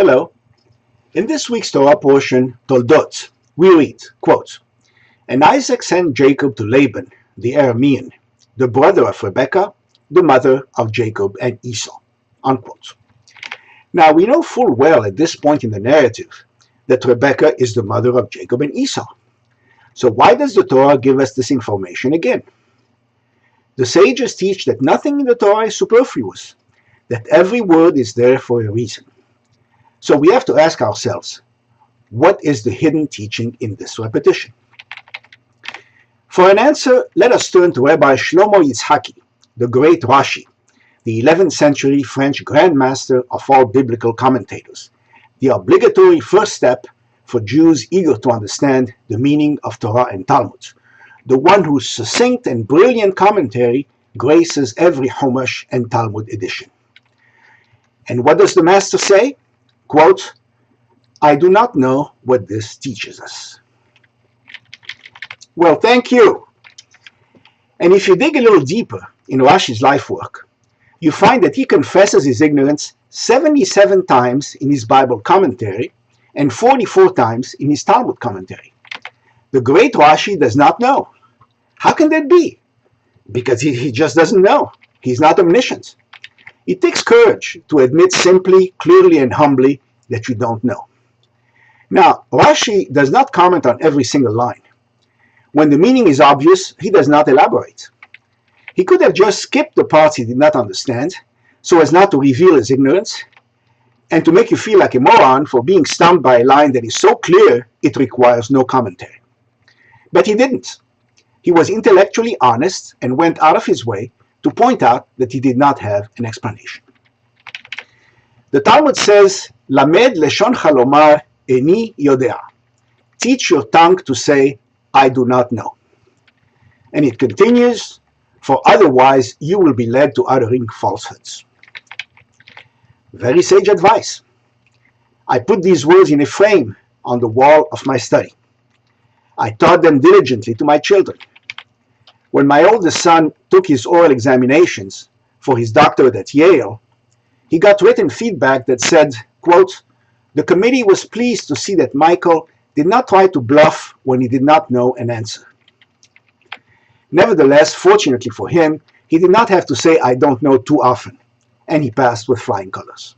Hello. In this week's Torah portion, Toldot, we read, quote, "And Isaac sent Jacob to Laban, the Aramean, the brother of Rebekah, the mother of Jacob and Esau," unquote. Now, we know full well at this point in the narrative that Rebekah is the mother of Jacob and Esau. So why does the Torah give us this information again? The sages teach that nothing in the Torah is superfluous, that every word is there for a reason. So we have to ask ourselves, what is the hidden teaching in this repetition? For an answer, let us turn to Rabbi Shlomo Yitzhaki, the great Rashi, the 11th century French grandmaster of all biblical commentators, the obligatory first step for Jews eager to understand the meaning of Torah and Talmud, the one whose succinct and brilliant commentary graces every Chumash and Talmud edition. And what does the master say? Quote, "I do not know what this teaches us." Well, thank you. And if you dig a little deeper in Rashi's life work, you find that he confesses his ignorance 77 times in his Bible commentary and 44 times in his Talmud commentary. The great Rashi does not know. How can that be? Because he just doesn't know. He's not omniscient. It takes courage to admit simply, clearly, and humbly that you don't know. Now, Rashi does not comment on every single line. When the meaning is obvious, he does not elaborate. He could have just skipped the parts he did not understand, so as not to reveal his ignorance, and to make you feel like a moron for being stumped by a line that is so clear it requires no commentary. But he didn't. He was intellectually honest and went out of his way to point out that he did not have an explanation. The Talmud says, "Lamed leshon chalomar eni yodea." Teach your tongue to say, "I do not know." And it continues, "For otherwise you will be led to uttering falsehoods." Very sage advice. I put these words in a frame on the wall of my study. I taught them diligently to my children. When my oldest son took his oral examinations for his doctorate at Yale, he got written feedback that said, quote, "The committee was pleased to see that Michael did not try to bluff when he did not know an answer." Nevertheless, fortunately for him, he did not have to say "I don't know" too often, and he passed with flying colors.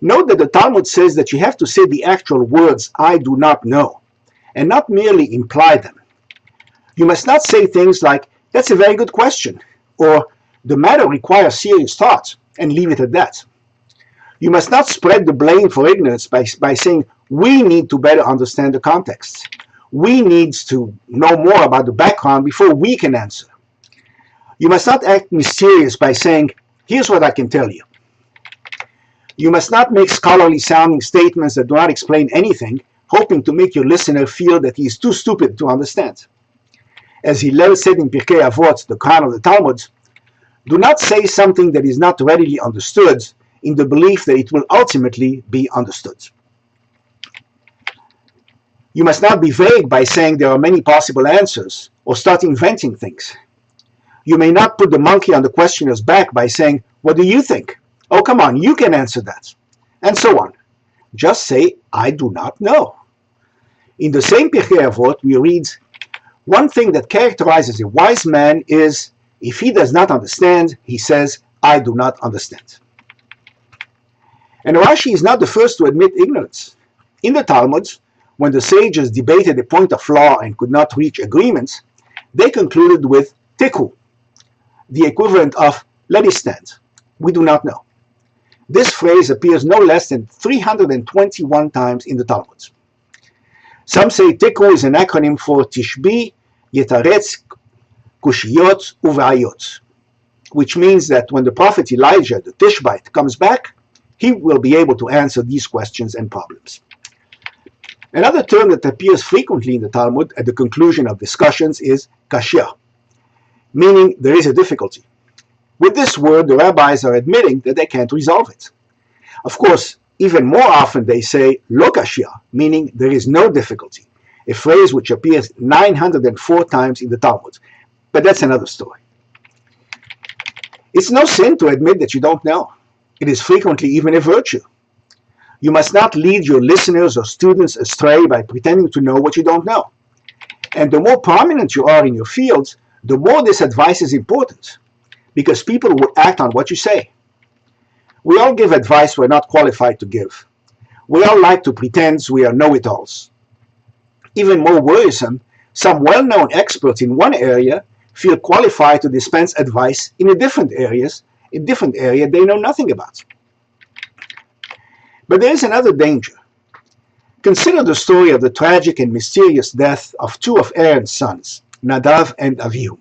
Note that the Talmud says that you have to say the actual words "I do not know," and not merely imply them. You must not say things like, "That's a very good question," or "The matter requires serious thought," and leave it at that. You must not spread the blame for ignorance by saying, "We need to better understand the context. We need to know more about the background before we can answer." You must not act mysterious by saying, "Here's what I can tell you." You must not make scholarly sounding statements that do not explain anything, hoping to make your listener feel that he is too stupid to understand. As Hillel said in Pirkei Avot, the crown of the Talmud, do not say something that is not readily understood in the belief that it will ultimately be understood. You must not be vague by saying there are many possible answers or start inventing things. You may not put the monkey on the questioner's back by saying, "What do you think? Oh, come on, you can answer that," and so on. Just say, "I do not know." In the same Pirkei Avot, we read, "One thing that characterizes a wise man is, if he does not understand, he says, 'I do not understand.'" And Rashi is not the first to admit ignorance. In the Talmud, when the sages debated a point of law and could not reach agreements, they concluded with "Teku," the equivalent of "let it stand. We do not know." This phrase appears no less than 321 times in the Talmud. Some say Teku is an acronym for Tishbi, Yetaretz, Kushiyot, Uvayot, which means that when the prophet Elijah, the Tishbite, comes back, he will be able to answer these questions and problems. Another term that appears frequently in the Talmud at the conclusion of discussions is Kashya, meaning there is a difficulty. With this word, the rabbis are admitting that they can't resolve it. Of course, even more often they say Lo Kashya, meaning there is no difficulty, a phrase which appears 904 times in the Talmud. But that's another story. It's no sin to admit that you don't know. It is frequently even a virtue. You must not lead your listeners or students astray by pretending to know what you don't know. And the more prominent you are in your field, the more this advice is important, because people will act on what you say. We all give advice we're not qualified to give. We all like to pretend we are know-it-alls. Even more worrisome, some well-known experts in one area feel qualified to dispense advice in a different area they know nothing about. But there is another danger. Consider the story of the tragic and mysterious death of two of Aaron's sons, Nadav and Avihu.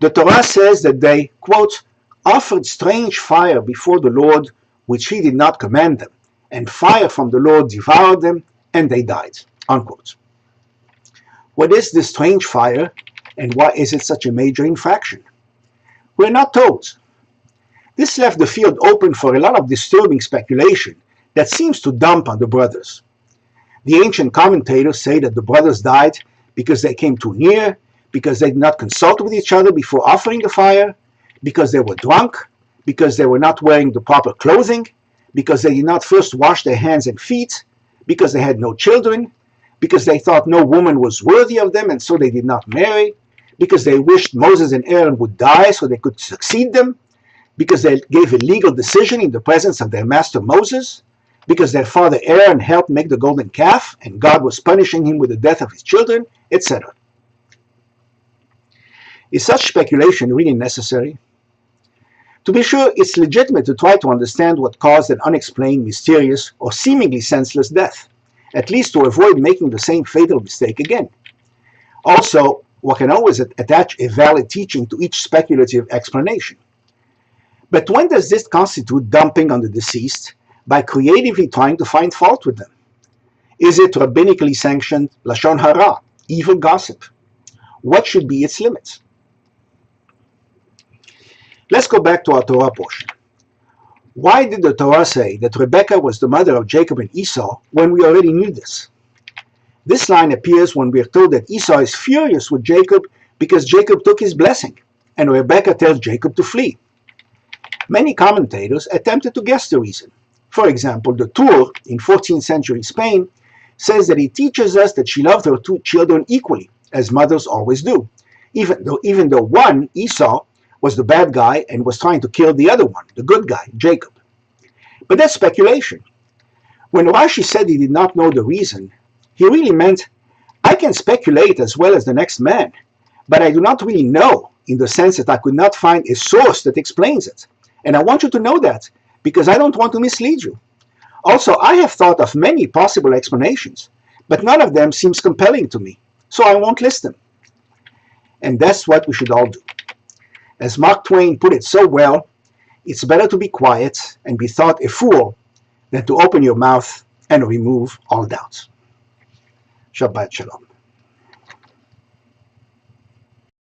The Torah says that they, quote, offered strange fire before the Lord, which he did not command them, and fire from the Lord devoured them, and they died, unquote. What is this strange fire, and why is it such a major infraction? We're not told. This left the field open for a lot of disturbing speculation that seems to dump on the brothers. The ancient commentators say that the brothers died because they came too near, because they did not consult with each other before offering the fire, because they were drunk, because they were not wearing the proper clothing, because they did not first wash their hands and feet, because they had no children, because they thought no woman was worthy of them and so they did not marry, because they wished Moses and Aaron would die so they could succeed them, because they gave a legal decision in the presence of their master Moses, because their father Aaron helped make the golden calf and God was punishing him with the death of his children, etc. Is such speculation really necessary? To be sure, it's legitimate to try to understand what caused an unexplained, mysterious, or seemingly senseless death, at least to avoid making the same fatal mistake again. Also, one can always attach a valid teaching to each speculative explanation. But when does this constitute dumping on the deceased by creatively trying to find fault with them? Is it rabbinically sanctioned lashon hara, evil gossip? What should be its limits? Let's go back to our Torah portion. Why did the Torah say that Rebekah was the mother of Jacob and Esau when we already knew this? This line appears when we are told that Esau is furious with Jacob because Jacob took his blessing, and Rebekah tells Jacob to flee. Many commentators attempted to guess the reason. For example, the Tur in 14th century Spain says that it teaches us that she loved her two children equally, as mothers always do, even though one, Esau, was the bad guy and was trying to kill the other one, the good guy, Jacob. But that's speculation. When Rashi said he did not know the reason, he really meant, I can speculate as well as the next man, but I do not really know, in the sense that I could not find a source that explains it. And I want you to know that, because I don't want to mislead you. Also, I have thought of many possible explanations, but none of them seems compelling to me, so I won't list them. And that's what we should all do. As Mark Twain put it so well, it's better to be quiet and be thought a fool than to open your mouth and remove all doubts. Shabbat Shalom.